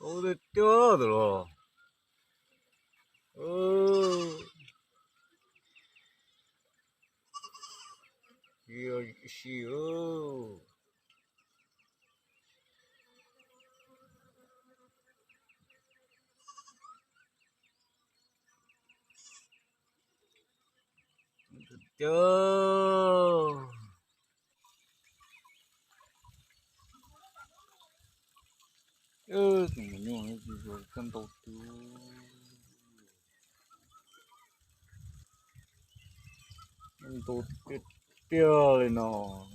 어디 뛰어들어. 어, 이야, 씨요. 뛰어. 그냥 이거 좀 또 뛰어 nó.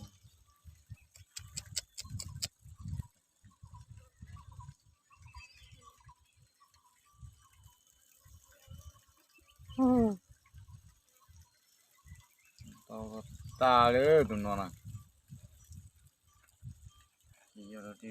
Tao ta đấy tụi nó này. Giờ thì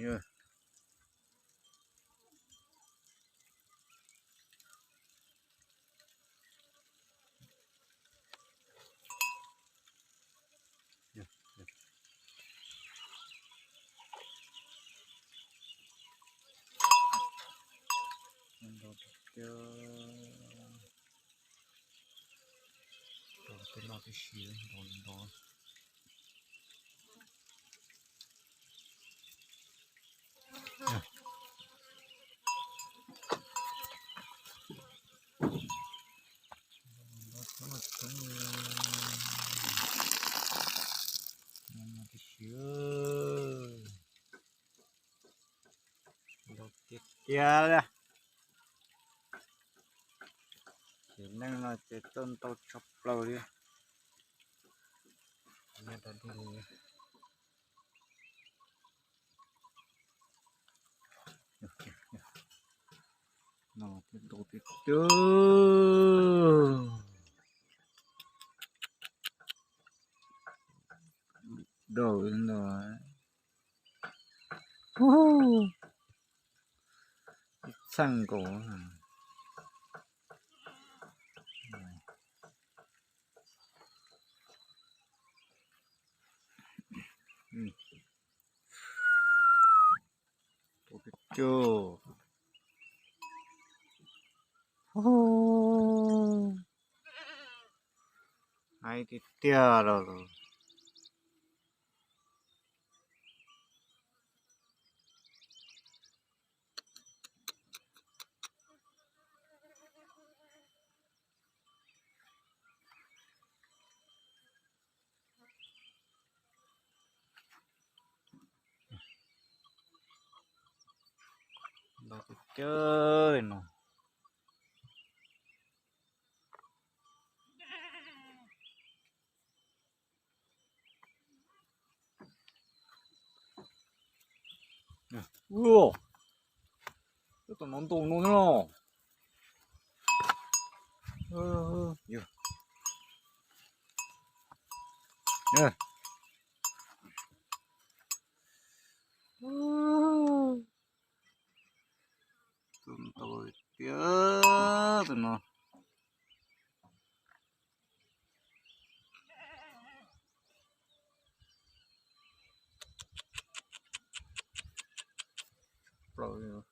cái nó cái xíu đó. Cái xíu đầu tiết kia đây. Chỉ năng là cái tôn tàu chọc lâu đi. Nghe ta đi đi. Nó cái đầu tiết chưa. Đồ rồi. Xăng cổ hả? Đồ tiết chưa. Hai tiết tia rồi. Đồ tiết chơi nó. 우와, 또 넌또 오노노. 야, 야, 좀 더 뛰어드나. Rồi,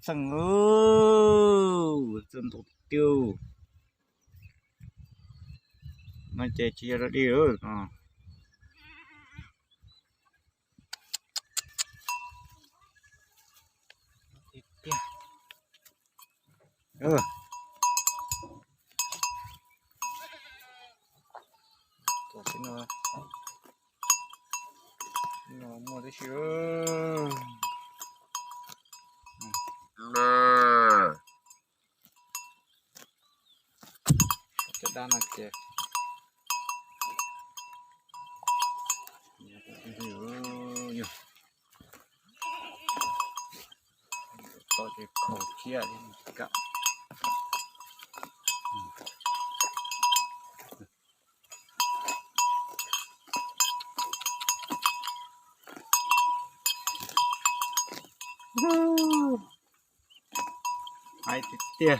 sang chân tổ tiêu, nó chạy chia ra đi rồi. Tổ cái nó mua cái chưa. Cái đàn này kìa. Có cái khẩu kia đi cả. Hai tiết tia.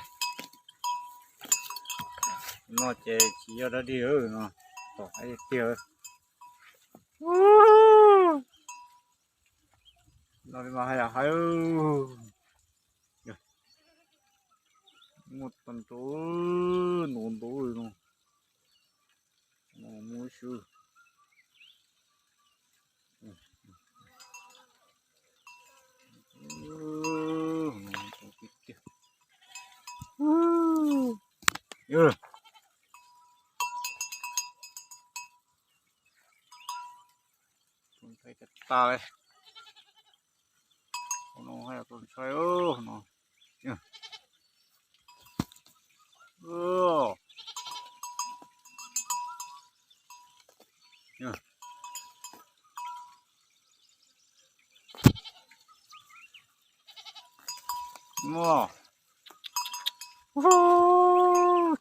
Nó chạy chỉ ra đi rồi nó. Tổ hai tiết tia. mà hay là hay một tuần tối nón tối luôn nó mua sữa con thấy chặt ta đây nó hay là con xoay nó mua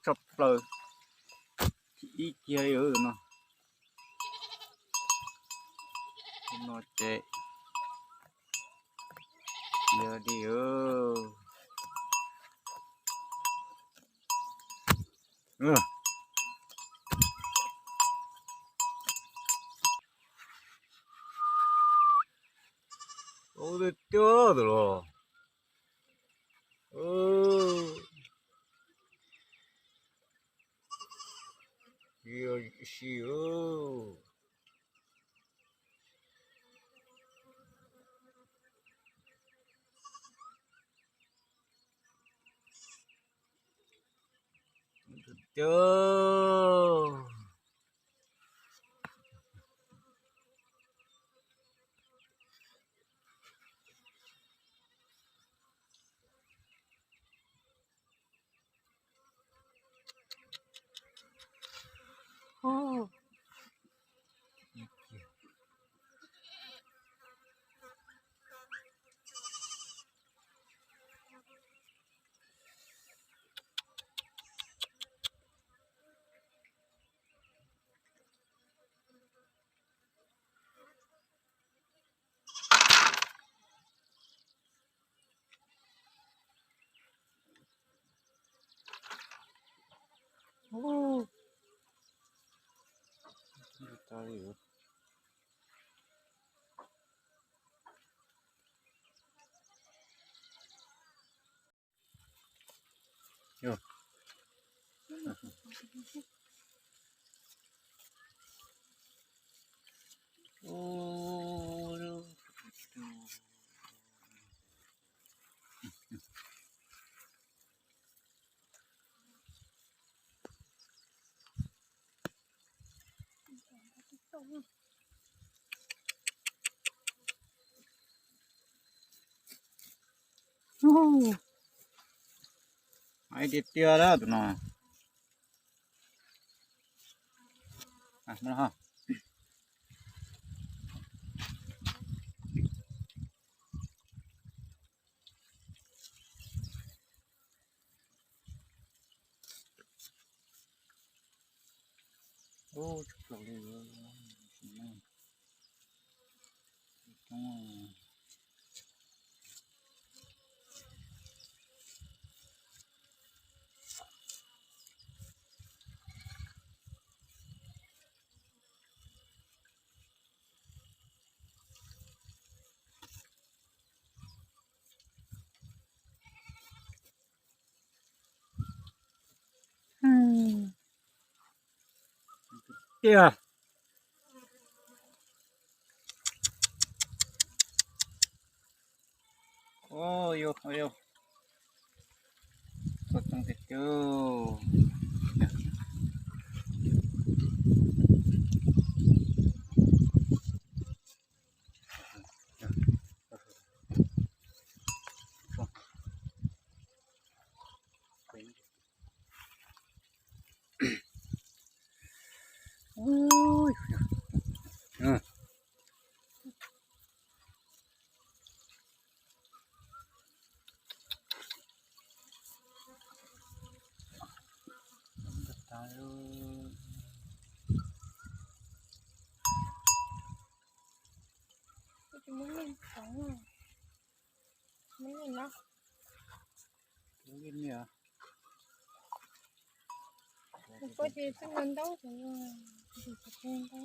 chập lời chỉ chơi ở nó chạy giờ đi 어디 뛰어들어 이거 씨요 뛰어 다리요. 요. 오. Ai đi tia đó tụi nó. Nó ha. Ô, chụp lồng đi. Tia. Ô, vô, vô. Có trong thịt chưa? Ôi. Muốn lên sống rồi. Muốn lên đó. Muốn lên nhỉ? Có gì sẽ lên đâu rồi. Thì sẽ lên đó.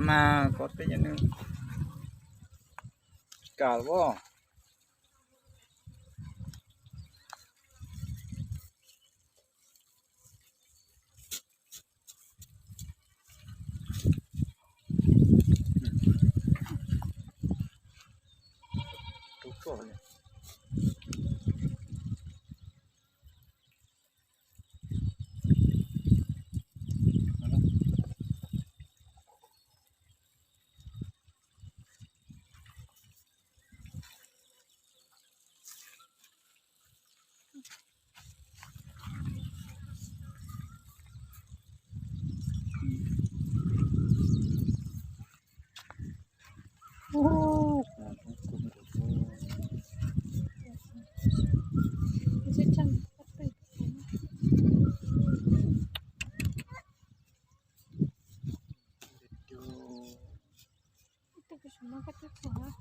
mà có cái nhân cả vô tốt rồi Sẽ chăn bắt tay itu cuma kata kuah.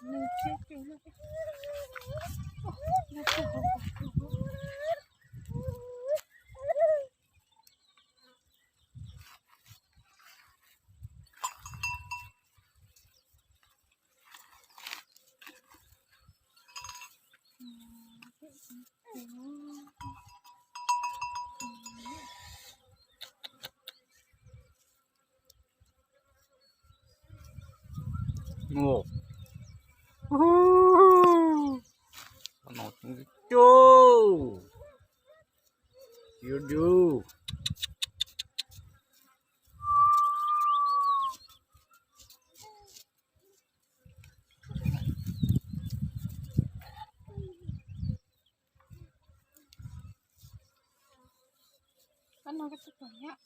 Nanti cuma oh nanti ngô nó cũng chú yêu kan nak kata banyak.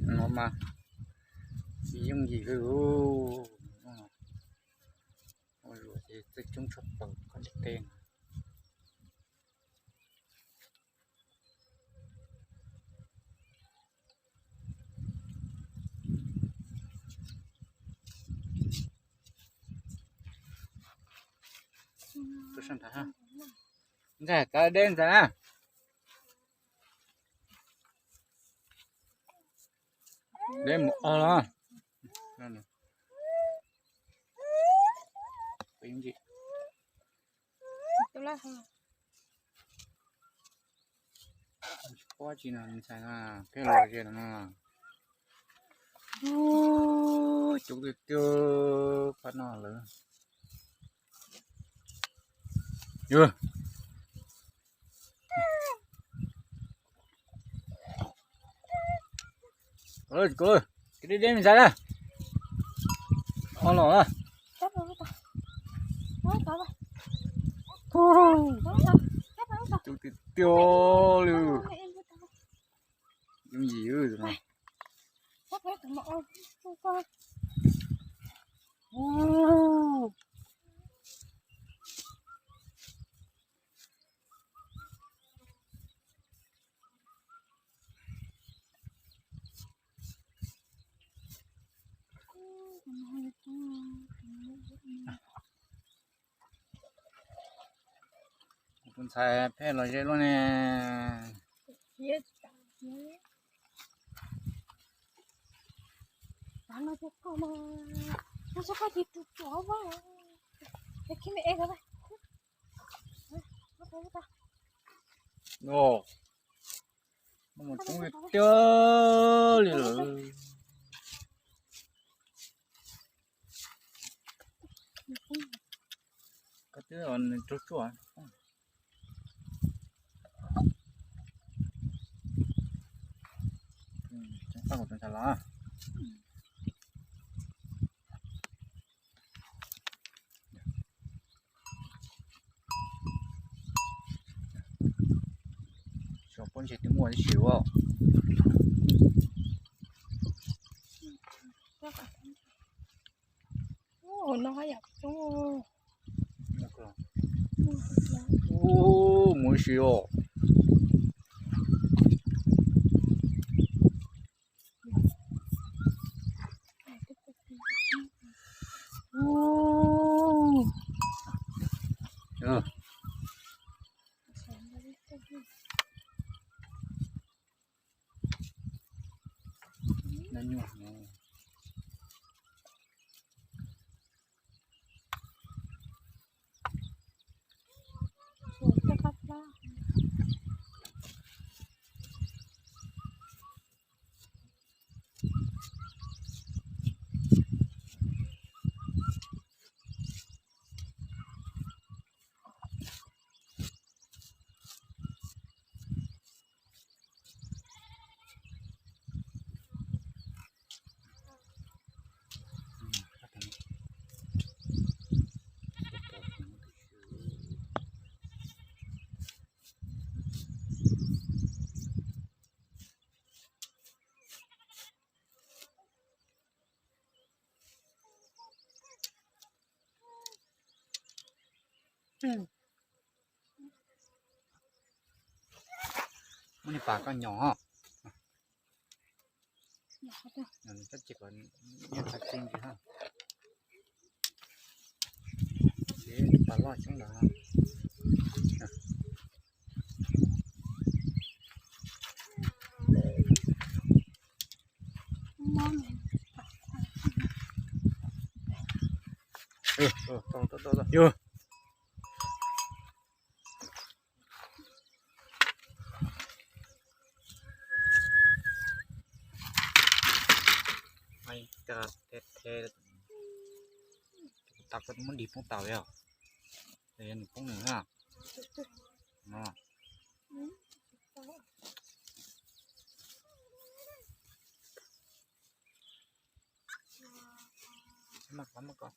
nó mà chỉ dùng gì rồi ôi rồi thì tôi chúng chụp bằng con tên tôi xem thả ha ra cái đen ra đen một đó nè cái gì Itulah. quá chi nào mình xài là cái loại kia là chúng tôi chưa phát nó nữa chưa ơi cô ơi cái đi đem mình xài ra lỏ à Cắt vào ta. Nói cả vậy. Nói ta. Cắt vào ta. chúng tôi tiêu luôn những gì ư rồi Cắt vào tụi mọi coi. con xài phe loại dễ luôn nè Yes. Ano po ko ma? Nasa ka dito to ba? Kimi ega ba? Apa ta? ồ một chúng tôi tiêu luôn cái thứ còn chút chút chẳng sao một tuần trả lá cho con chỉ tiếng mua xíu à Oh, nó hay à? Oh, được rồi ô mới xíu ô nó nhua này bà con nhỏ chắc chỉ còn nhận thật sinh chứ ha thế bà lo trong đó vô mày cả thế tập cái muốn đi phong tàu vậy để anh phong nữa à nó mặc lắm mà con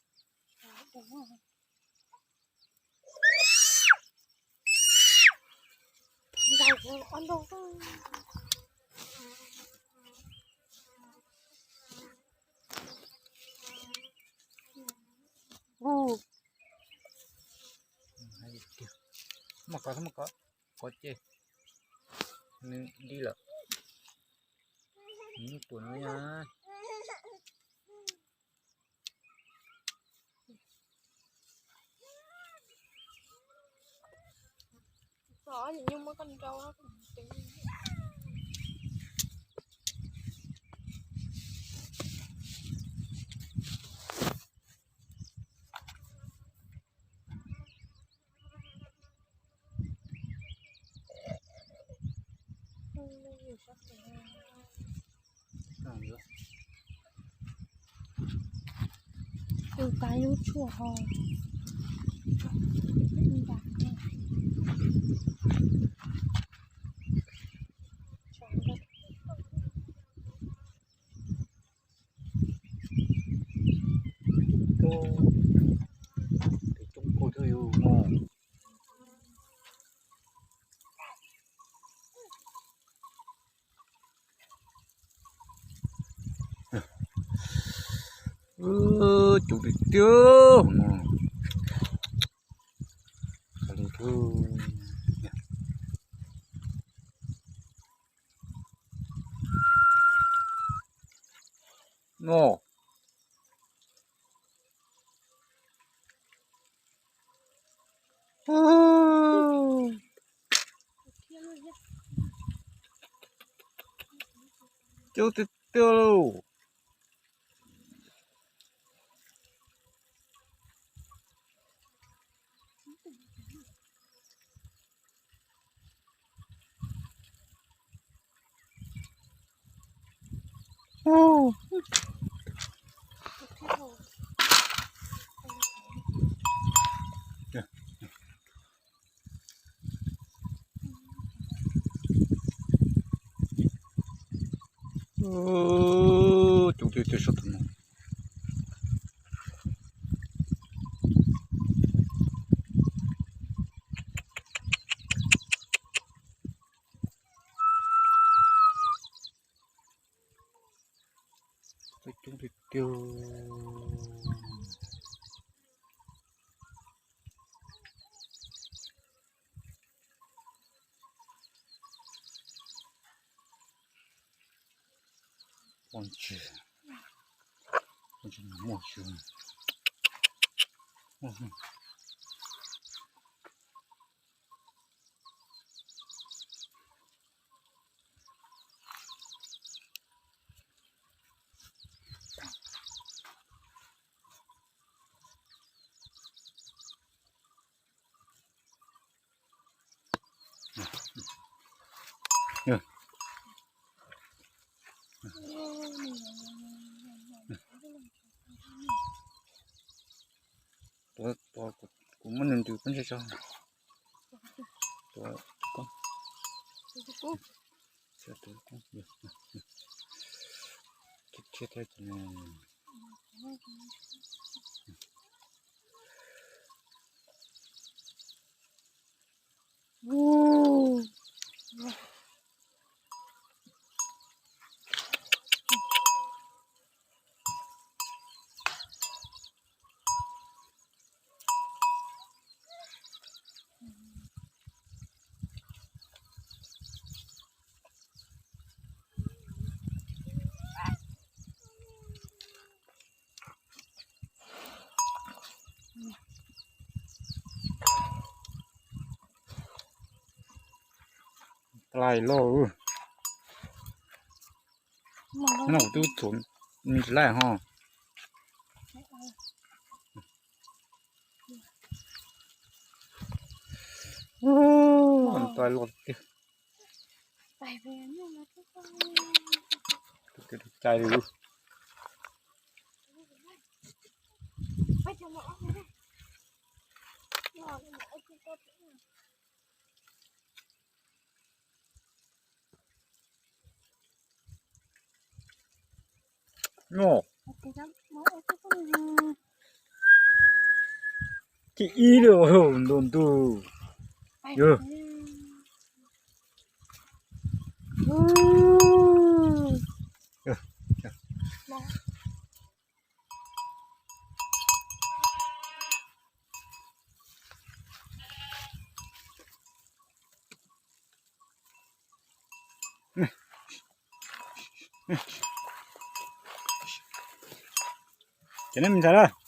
con đâu mà có chứ nên đi là tuổi nó nha rõ nhưng mà con trâu nó tính từ cái nó chua hò thì chúng cô thôi ngon chủ tịch chưa thành thương ngon chủ tịch chưa luôn chủ tịch chưa sốt rồi chủ tịch chưa 옳지. 옳지, 뭐, 쉬워. 야. 또, 고모님 두 번째 줘. 또, 뚜껑. 그리고 자, 뚜껑. 기체 되지네. 오. lại lô nó tu thốn mình lại ha tay lọt đi Tại vì nó là cái chai đi phải cho nó đi. Nó nó cái đó nó cái con cái ý được hồn đồn tu chưa cái này mình ra